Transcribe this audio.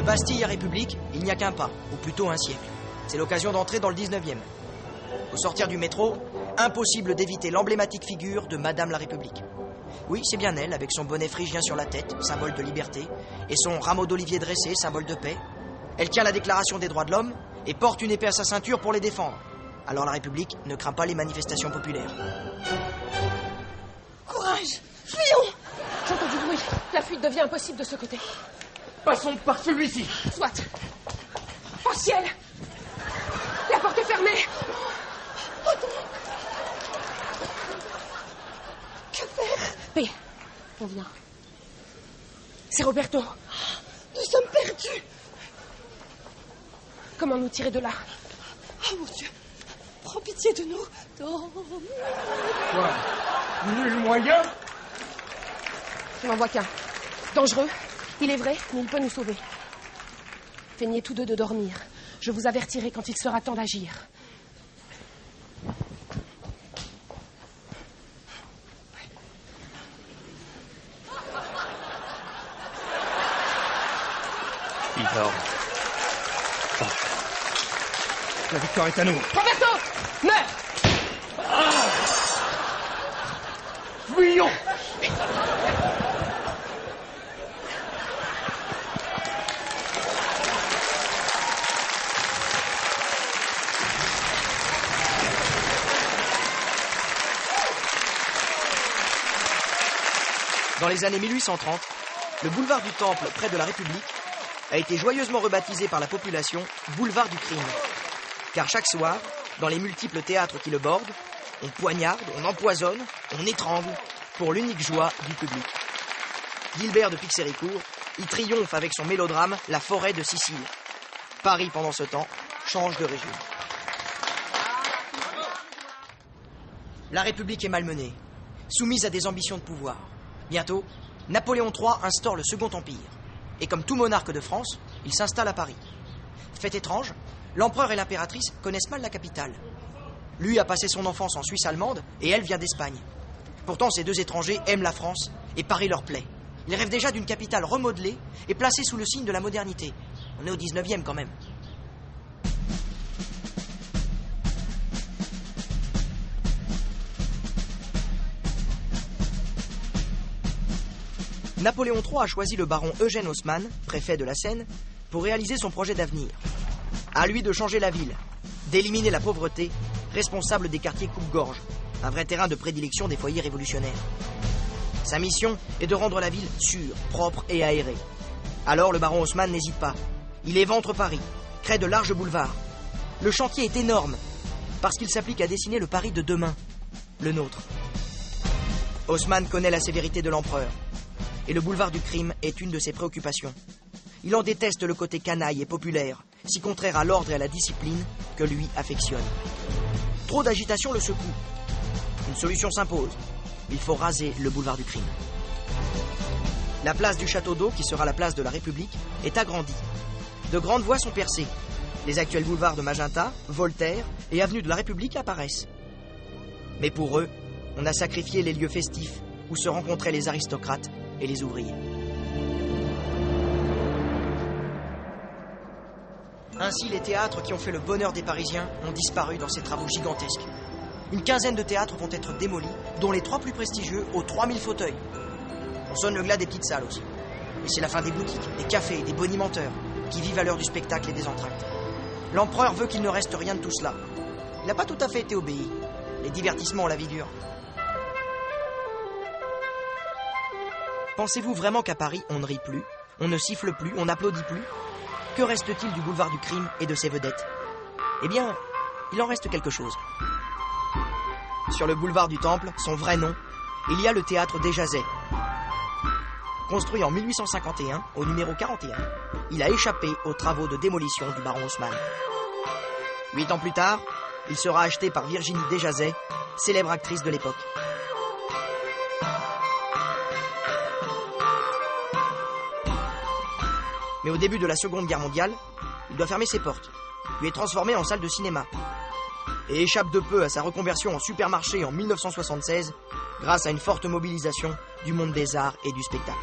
De Bastille à République, il n'y a qu'un pas, ou plutôt un siècle. C'est l'occasion d'entrer dans le 19e. Au sortir du métro, impossible d'éviter l'emblématique figure de Madame la République. Oui, c'est bien elle, avec son bonnet phrygien sur la tête, symbole de liberté, et son rameau d'olivier dressé, symbole de paix. Elle tient la déclaration des droits de l'homme et porte une épée à sa ceinture pour les défendre. Alors la République ne craint pas les manifestations populaires. Courage! Fuyons! J'entends du bruit. La fuite devient impossible de ce côté. Passons par celui-ci. Soit. Au ciel! La porte est fermée! Que faire? P. On vient. C'est Roberto. Nous sommes perdus! Comment nous tirer de là? Oh mon Dieu! Prends pitié de nous! Quoi? Nul moyen? Je n'en vois qu'un. Dangereux, il est vrai, mais il peut nous sauver. Feignez tous deux de dormir. Je vous avertirai quand il sera temps d'agir. Il dort. Oh. La victoire est à nous. Roberto! Meurs! Fuyons! Dans les années 1830, le boulevard du Temple, près de la République, a été joyeusement rebaptisé par la population boulevard du crime. Car chaque soir, dans les multiples théâtres qui le bordent, on poignarde, on empoisonne, on étrangle, pour l'unique joie du public. Gilbert de Pixéricourt y triomphe avec son mélodrame La forêt de Sicile. Paris, pendant ce temps, change de régime. La République est malmenée, soumise à des ambitions de pouvoir. Bientôt, Napoléon III instaure le Second Empire. Et comme tout monarque de France, il s'installe à Paris. Fait étrange, l'empereur et l'impératrice connaissent mal la capitale. Lui a passé son enfance en Suisse allemande et elle vient d'Espagne. Pourtant, ces deux étrangers aiment la France et Paris leur plaît. Ils rêvent déjà d'une capitale remodelée et placée sous le signe de la modernité. On est au 19e quand même. Napoléon III a choisi le baron Eugène Haussmann, préfet de la Seine, pour réaliser son projet d'avenir. À lui de changer la ville, d'éliminer la pauvreté, responsable des quartiers coupe-gorge, un vrai terrain de prédilection des foyers révolutionnaires. Sa mission est de rendre la ville sûre, propre et aérée. Alors le baron Haussmann n'hésite pas. Il éventre Paris, crée de larges boulevards. Le chantier est énorme, parce qu'il s'applique à dessiner le Paris de demain, le nôtre. Haussmann connaît la sévérité de l'empereur. Et le boulevard du crime est une de ses préoccupations. Il en déteste le côté canaille et populaire, si contraire à l'ordre et à la discipline que lui affectionne. Trop d'agitation le secoue. Une solution s'impose. Il faut raser le boulevard du crime. La place du Château d'Eau, qui sera la place de la République, est agrandie. De grandes voies sont percées. Les actuels boulevards de Magenta, Voltaire et avenue de la République apparaissent. Mais pour eux, on a sacrifié les lieux festifs où se rencontraient les aristocrates et les ouvriers. Ainsi, les théâtres qui ont fait le bonheur des Parisiens ont disparu dans ces travaux gigantesques. Une quinzaine de théâtres vont être démolis, dont les 3 plus prestigieux aux 3000 fauteuils. On sonne le glas des petites salles aussi. Et c'est la fin des boutiques, des cafés, des bonimenteurs, qui vivent à l'heure du spectacle et des entr'actes. L'empereur veut qu'il ne reste rien de tout cela. Il n'a pas tout à fait été obéi. Les divertissements ont la vie dure. Pensez-vous vraiment qu'à Paris, on ne rit plus, on ne siffle plus, on n'applaudit plus? Que reste-t-il du boulevard du crime et de ses vedettes? Eh bien, il en reste quelque chose. Sur le boulevard du Temple, son vrai nom, il y a le théâtre des Jazets. Construit en 1851, au numéro 41, il a échappé aux travaux de démolition du baron Haussmann. 8 ans plus tard, il sera acheté par Virginie Desjazets, célèbre actrice de l'époque. Mais au début de la Seconde Guerre mondiale, il doit fermer ses portes, puis est transformé en salle de cinéma. Et échappe de peu à sa reconversion en supermarché en 1976, grâce à une forte mobilisation du monde des arts et du spectacle.